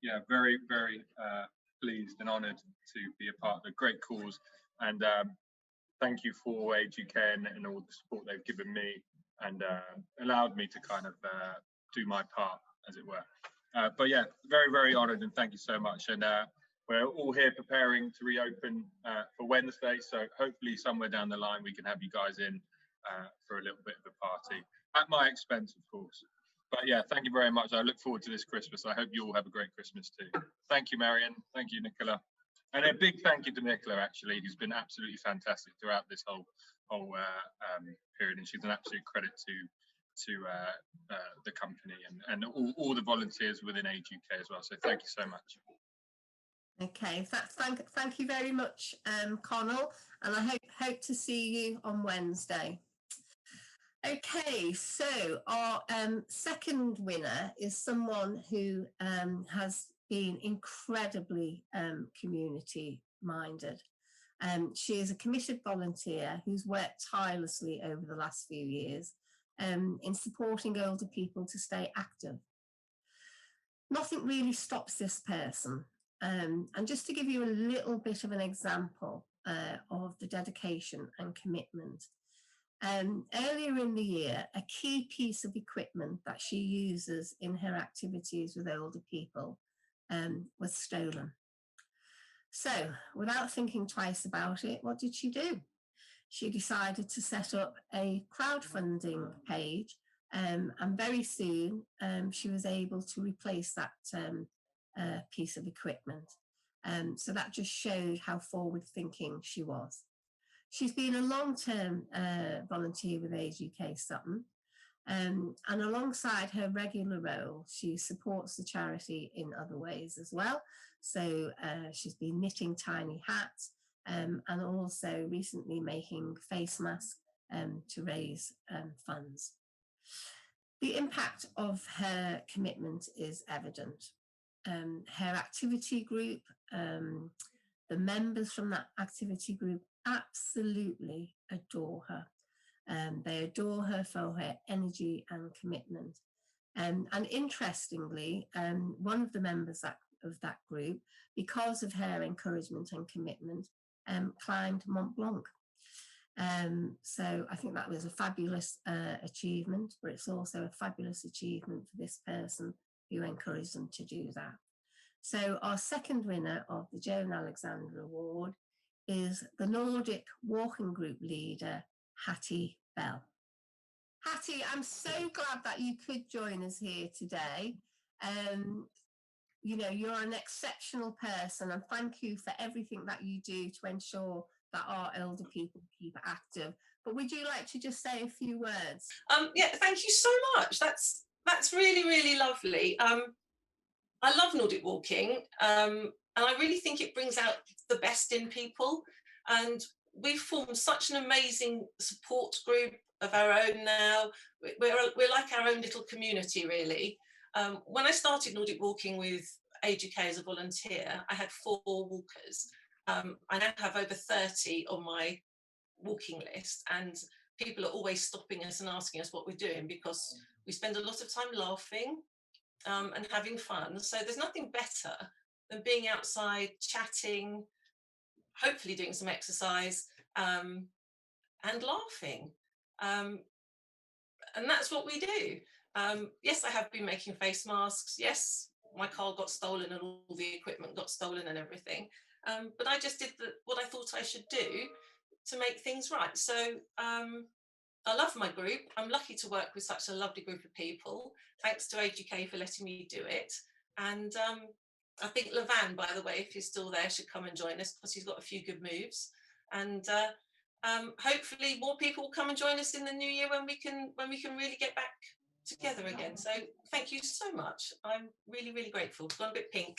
yeah, very, very pleased and honoured to be a part of a great cause. And thank you for Age UK and all the support they've given me and allowed me to kind of do my part, as it were. But yeah, very, very honoured and thank you so much. And we're all here preparing to reopen for Wednesday. So hopefully somewhere down the line, we can have you guys in for a little bit of a party at my expense, of course. But yeah, thank you very much. I look forward to this Christmas. I hope you all have a great Christmas too. Thank you, Marion. Thank you, Nicola. And a big thank you to Nicola, actually, who's been absolutely fantastic throughout this whole period. And she's an absolute credit to the company and all the volunteers within Age UK as well. So thank you so much. Okay, thank you very much, Connell, and I hope to see you on Wednesday. Okay, so our second winner is someone who has been incredibly community minded. She is a committed volunteer who's worked tirelessly over the last few years in supporting older people to stay active. Nothing really stops this person. And just to give you a little bit of an example of the dedication and commitment, earlier in the year, a key piece of equipment that she uses in her activities with older people was stolen. So, without thinking twice about it, what did she do? She decided to set up a crowdfunding page, and very soon she was able to replace that piece of equipment. So that just showed how forward-thinking she was. She's been a long-term volunteer with Age UK Sutton, and alongside her regular role, she supports the charity in other ways as well. So she's been knitting tiny hats and also recently making face masks to raise funds. The impact of her commitment is evident. Her activity group, the members from that activity group absolutely adore her. They adore her for her energy and commitment. And interestingly, one of the members of that group, because of her encouragement and commitment, climbed Mont Blanc. So I think that was a fabulous achievement, but it's also a fabulous achievement for this person who encouraged them to do that. So our second winner of the Joan Alexander Award is the Nordic Walking Group leader, Hattie Bell. Hattie, I'm so glad that you could join us here today. You know, you're an exceptional person, and thank you for everything that you do to ensure that our elder people keep active. But would you like to just say a few words? Yeah, thank you so much. That's really, really lovely. I love Nordic walking, and I really think it brings out the best in people. And we've formed such an amazing support group of our own now. We're like our own little community, really. When I started Nordic walking with Age UK as a volunteer, I had 4 walkers. I now have over 30 on my walking list, and people are always stopping us and asking us what we're doing, because we spend a lot of time laughing and having fun. So there's nothing better than being outside, chatting, hopefully doing some exercise, and laughing. And that's what we do. Yes, I have been making face masks. Yes, my car got stolen and all the equipment got stolen and everything. But I just did what I thought I should do to make things right. So I love my group. I'm lucky to work with such a lovely group of people. Thanks to Age UK for letting me do it. And I think Levan, by the way, if he's still there, should come and join us, because he's got a few good moves. And hopefully more people will come and join us in the new year when we can really get back together again. So thank you so much. I'm really, really grateful. Gone a bit pink.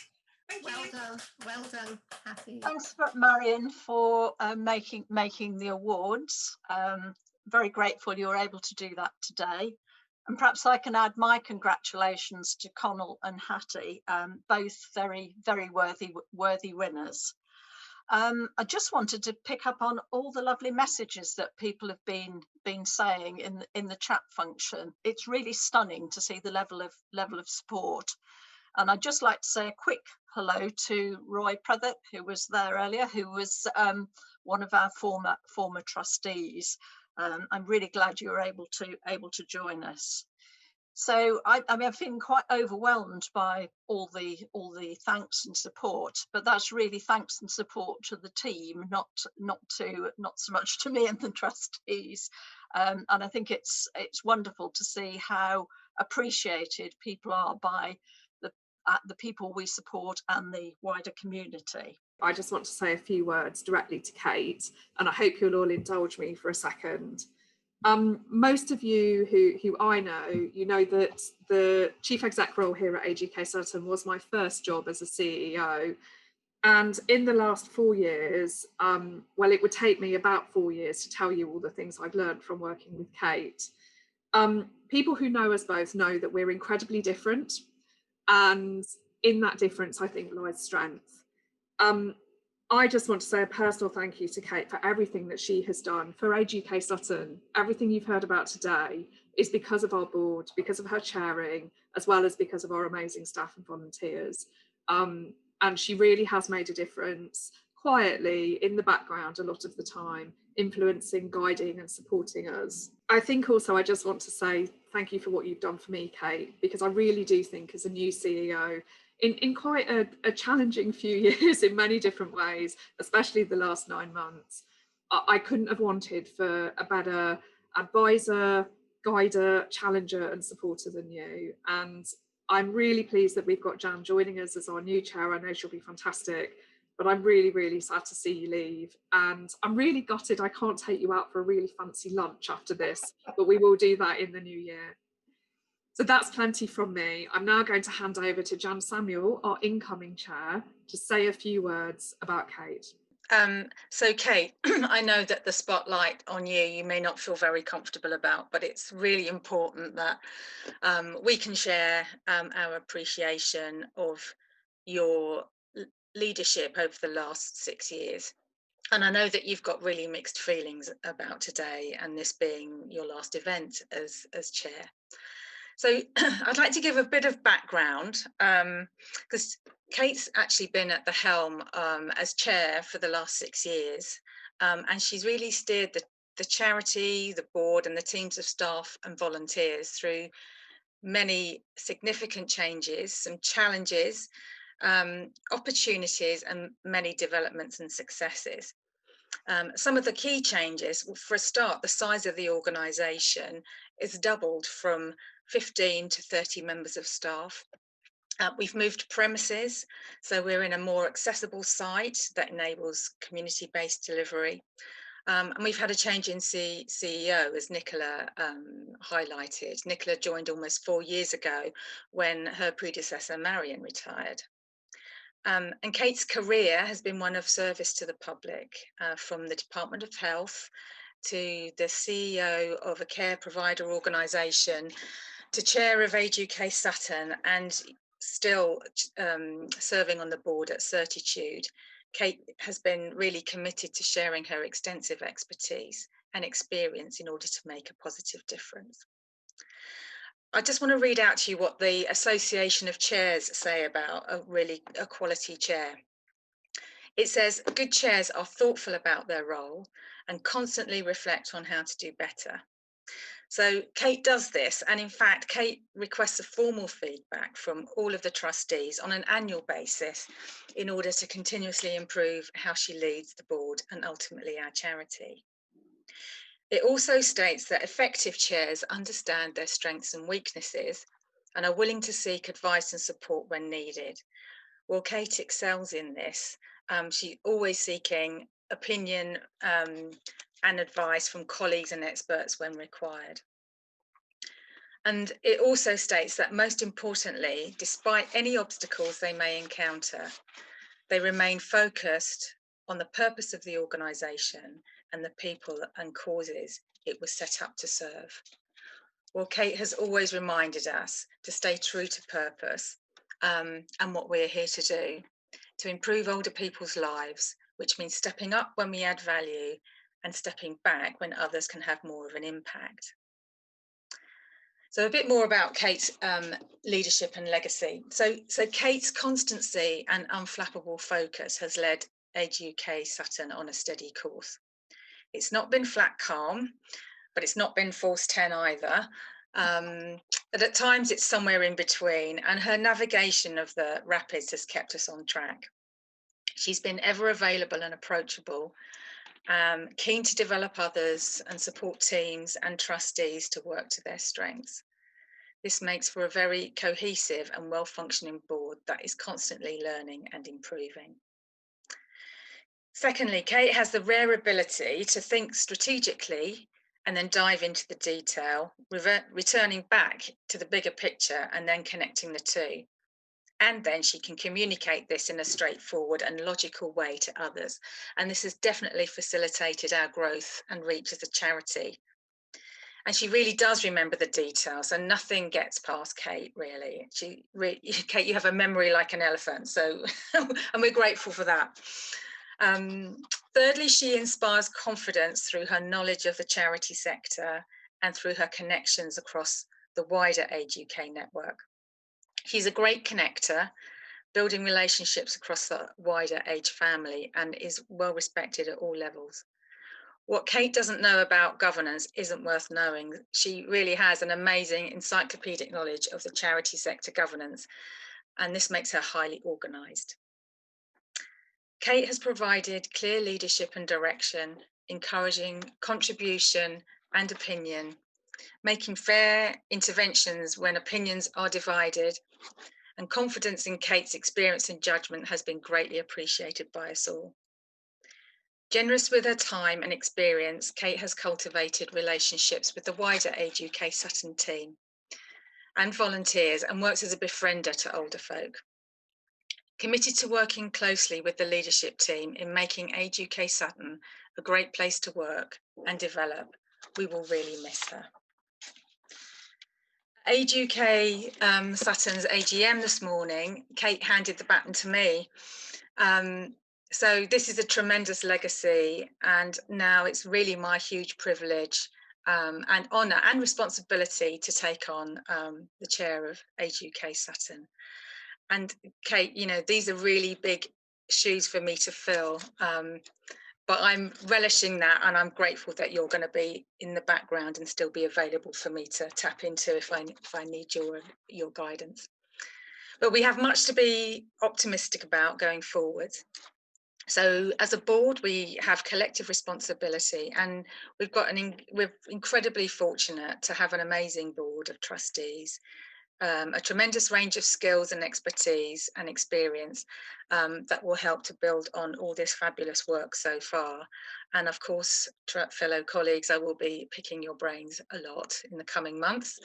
Well done, Hattie. Thanks, Marion, for making the awards. Very grateful you were able to do that today. And perhaps I can add my congratulations to Connell and Hattie, both very, very worthy winners. I just wanted to pick up on all the lovely messages that people have been saying in the chat function. It's really stunning to see the level of support. And I'd just like to say a quick hello to Roy Prethip, who was there earlier, who was one of our former trustees. I'm really glad you were able to join us. So I mean, I'm feeling quite overwhelmed by all the thanks and support, but that's really thanks and support to the team, not so much to me and the trustees. And I think it's wonderful to see how appreciated people are by the people we support and the wider community. I just want to say a few words directly to Kate, and I hope you'll all indulge me for a second. Most of you who I know, you know that the chief exec role here at Age UK Sutton was my first job as a CEO. And in the last 4 years, well, it would take me about 4 years to tell you all the things I've learned from working with Kate. People who know us both know that we're incredibly different. And in that difference, I think, lies strength. I just want to say a personal thank you to Kate for everything that she has done for Age UK Sutton. Everything you've heard about today is because of our board, because of her chairing, as well as because of our amazing staff and volunteers. And she really has made a difference quietly in the background a lot of the time, influencing, guiding and supporting us. I think also I just want to say thank you for what you've done for me, Kate, because I really do think as a new CEO, in quite a challenging few years in many different ways, especially the last 9 months, I couldn't have wanted for a better advisor, guider, challenger and supporter than you. And I'm really pleased that we've got Jan joining us as our new chair. I know she'll be fantastic, but I'm really, really sad to see you leave. And I'm really gutted I can't take you out for a really fancy lunch after this, but we will do that in the new year. So that's plenty from me. I'm now going to hand over to Jan Samuel, our incoming chair, to say a few words about Kate. So Kate, I know that the spotlight on you may not feel very comfortable about, but it's really important that we can share our appreciation of your leadership over the last 6 years. And I know that you've got really mixed feelings about today and this being your last event as chair. So I'd like to give a bit of background because Kate's actually been at the helm as chair for the last 6 years, and she's really steered the charity, the board and the teams of staff and volunteers through many significant changes, some challenges, opportunities and many developments and successes. Some of the key changes, for a start, the size of the organisation is doubled from 15 to 30 members of staff. We've moved premises, so we're in a more accessible site that enables community-based delivery. And we've had a change in CEO, as Nicola highlighted. Nicola joined almost 4 years ago when her predecessor, Marion, retired. And Kate's career has been one of service to the public, from the Department of Health to the CEO of a care provider organisation, to chair of Age UK Sutton, and still serving on the board at Certitude. Kate has been really committed to sharing her extensive expertise and experience in order to make a positive difference. I just want to read out to you what the Association of Chairs say about a quality chair. It says, good chairs are thoughtful about their role and constantly reflect on how to do better. So Kate does this, and in fact, Kate requests a formal feedback from all of the trustees on an annual basis in order to continuously improve how she leads the board and ultimately our charity. It also states that effective chairs understand their strengths and weaknesses and are willing to seek advice and support when needed. Well, Kate excels in this. She's always seeking opinion and advice from colleagues and experts when required. And it also states that most importantly, despite any obstacles they may encounter, they remain focused on the purpose of the organisation and the people and causes it was set up to serve. Well, Kate has always reminded us to stay true to purpose and what we're here to do, to improve older people's lives, which means stepping up when we add value and stepping back when others can have more of an impact. So a bit more about Kate's leadership and legacy. So Kate's constancy and unflappable focus has led Age UK Sutton on a steady course. It's not been flat calm, but it's not been force 10 either. But at times it's somewhere in between, and her navigation of the rapids has kept us on track. She's been ever available and approachable, keen to develop others and support teams and trustees to work to their strengths. This makes for a very cohesive and well-functioning board that is constantly learning and improving. Secondly, Kate has the rare ability to think strategically and then dive into the detail, returning back to the bigger picture and then connecting the two. And then she can communicate this in a straightforward and logical way to others. And this has definitely facilitated our growth and reach as a charity. And she really does remember the details, and nothing gets past Kate, really. Kate, you have a memory like an elephant, so and we're grateful for that. Thirdly, she inspires confidence through her knowledge of the charity sector and through her connections across the wider Age UK network. She's a great connector, building relationships across the wider Age family, and is well respected at all levels. What Kate doesn't know about governance isn't worth knowing. She really has an amazing encyclopedic knowledge of the charity sector governance, and this makes her highly organised. Kate has provided clear leadership and direction, encouraging contribution and opinion, making fair interventions when opinions are divided, and confidence in Kate's experience and judgment has been greatly appreciated by us all. Generous with her time and experience, Kate has cultivated relationships with the wider Age UK Sutton team and volunteers, and works as a befriender to older folk. Committed to working closely with the leadership team in making Age UK Sutton a great place to work and develop, we will really miss her. Age UK Sutton's AGM this morning, Kate handed the baton to me. So this is a tremendous legacy, and now it's really my huge privilege and honour and responsibility to take on the chair of Age UK Sutton. And Kate, you know, these are really big shoes for me to fill, but I'm relishing that, and I'm grateful that you're going to be in the background and still be available for me to tap into if I need your guidance. But we have much to be optimistic about going forward. So as a board, we have collective responsibility, and we're incredibly fortunate to have an amazing board of trustees a tremendous range of skills and expertise and experience that will help to build on all this fabulous work so far. And of course, fellow colleagues, I will be picking your brains a lot in the coming months.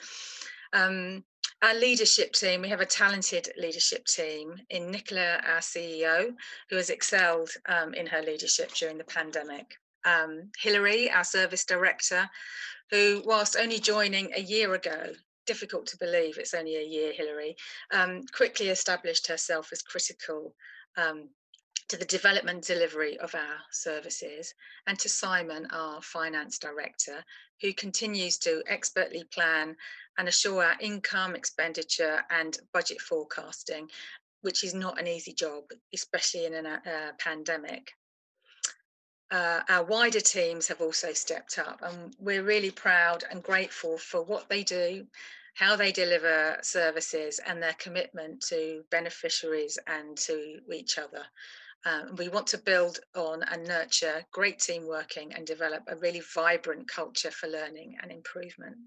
Our leadership team, we have a talented leadership team in Nicola, our CEO, who has excelled in her leadership during the pandemic. Hilary, our service director, who, whilst only joining a year ago, difficult to believe it's only a year, Hilary, quickly established herself as critical to the development and delivery of our services, and to Simon, our finance director, who continues to expertly plan and assure our income, expenditure and budget forecasting, which is not an easy job, especially in a pandemic. Our wider teams have also stepped up, and we're really proud and grateful for what they do, how they deliver services and their commitment to beneficiaries and to each other. We want to build on and nurture great team working and develop a really vibrant culture for learning and improvement.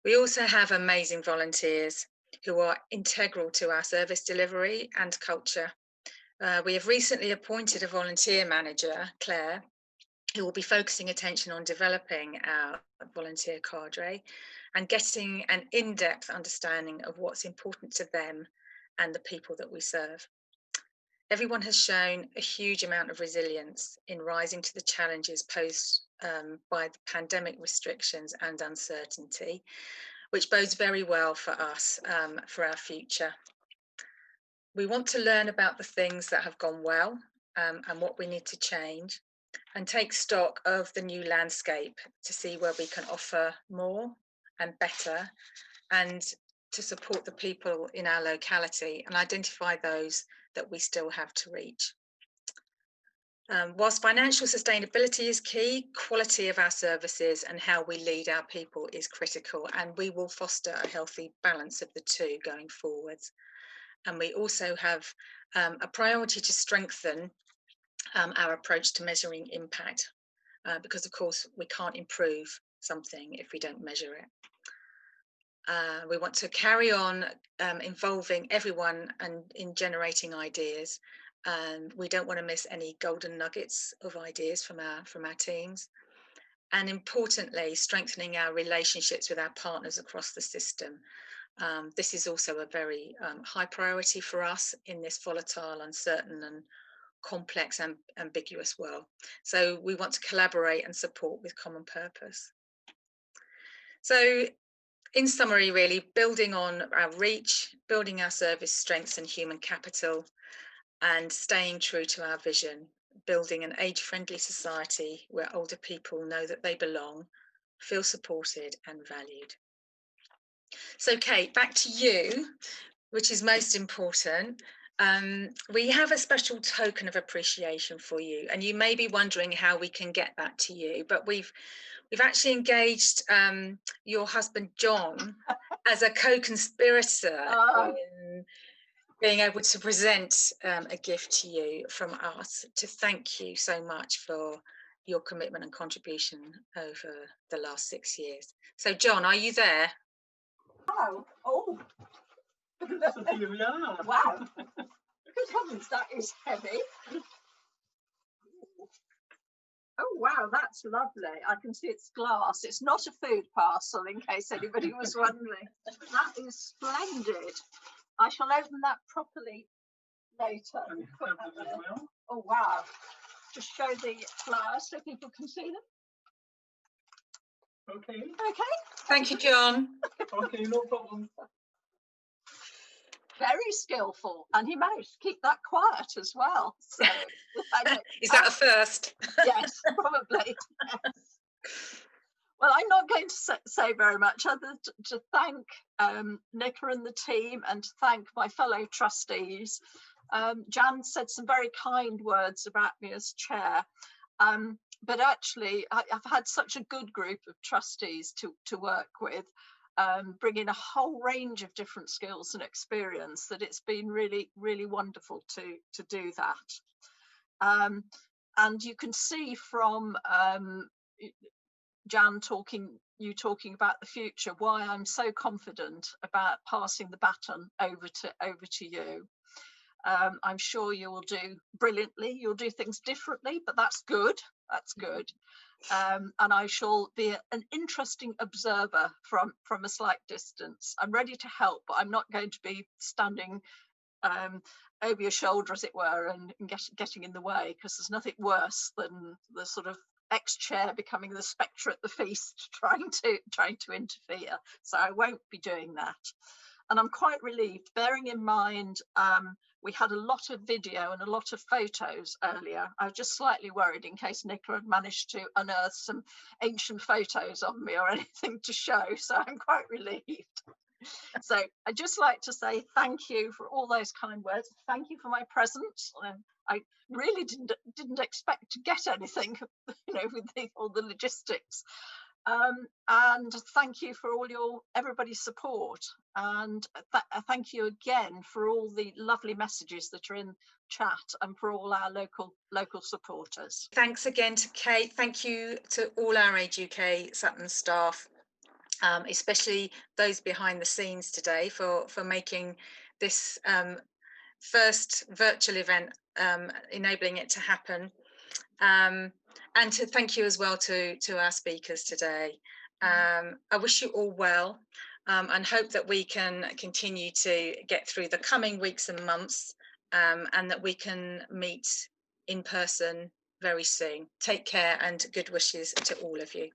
We also have amazing volunteers who are integral to our service delivery and culture. We have recently appointed a volunteer manager, Claire, who will be focusing attention on developing our volunteer cadre and getting an in-depth understanding of what's important to them and the people that we serve. Everyone has shown a huge amount of resilience in rising to the challenges posed by the pandemic restrictions and uncertainty, which bodes very well for us, for our future. We want to learn about the things that have gone well and what we need to change, and take stock of the new landscape to see where we can offer more and better, and to support the people in our locality and identify those that we still have to reach. Whilst financial sustainability is key, quality of our services and how we lead our people is critical, and we will foster a healthy balance of the two going forwards. And we also have a priority to strengthen our approach to measuring impact, because of course we can't improve something if we don't measure it. We want to carry on involving everyone and in generating ideas, and we don't want to miss any golden nuggets of ideas from our teams. And importantly, strengthening our relationships with our partners across the system. This is also a very high priority for us in this volatile, uncertain and complex and ambiguous world. So we want to collaborate and support with common purpose. So in summary, really building on our reach, building our service strengths and human capital, and staying true to our vision, building an age-friendly society where older people know that they belong, feel supported and valued. So Kate, back to you, which is most important. We have a special token of appreciation for you, and you may be wondering how we can get that to you, but we've actually engaged your husband John as a co-conspirator in being able to present a gift to you from us to thank you so much for your commitment and contribution over the last 6 years. So John, are you there? Wow. Oh. So here we are. Wow. Good heavens, that is heavy. Oh wow, that's lovely. I can see it's glass. It's not a food parcel, in case anybody was wondering. That is splendid. I shall open that properly later. Oh wow. Just show the flowers so people can see them. Okay. Okay. Thank you, John. Okay, no problem. Very skillful, and he managed to keep that quiet as well. So, is that a first? Yes, probably. Yes. Well, I'm not going to say very much other than to thank Nicola and the team, and to thank my fellow trustees. Jan said some very kind words about me as chair, but actually I've had such a good group of trustees to work with, bringing a whole range of different skills and experience, that it's been really, really wonderful to do that. And you can see from Jan, you talking about the future, why I'm so confident about passing the baton over to you. I'm sure you will do brilliantly. You'll do things differently, but that's good. That's good. And I shall be an interesting observer from a slight distance. I'm ready to help, but I'm not going to be standing over your shoulder, as it were, and getting in the way, because there's nothing worse than the sort of ex-chair becoming the spectre at the feast, trying to interfere. So I won't be doing that. And I'm quite relieved, bearing in mind we had a lot of video and a lot of photos earlier. I was just slightly worried in case Nicola had managed to unearth some ancient photos of me or anything to show. So I'm quite relieved. So I'd just like to say thank you for all those kind words. Thank you for my presence. I really didn't expect to get anything, with all the logistics. And thank you for all everybody's support, and thank you again for all the lovely messages that are in chat, and for all our local supporters. Thanks again to Kate. Thank you to all our Age UK Sutton staff, especially those behind the scenes today for making this first virtual event, enabling it to happen. And to thank you as well to our speakers today. I wish you all well, and hope that we can continue to get through the coming weeks and months, and that we can meet in person very soon. Take care, and good wishes to all of you.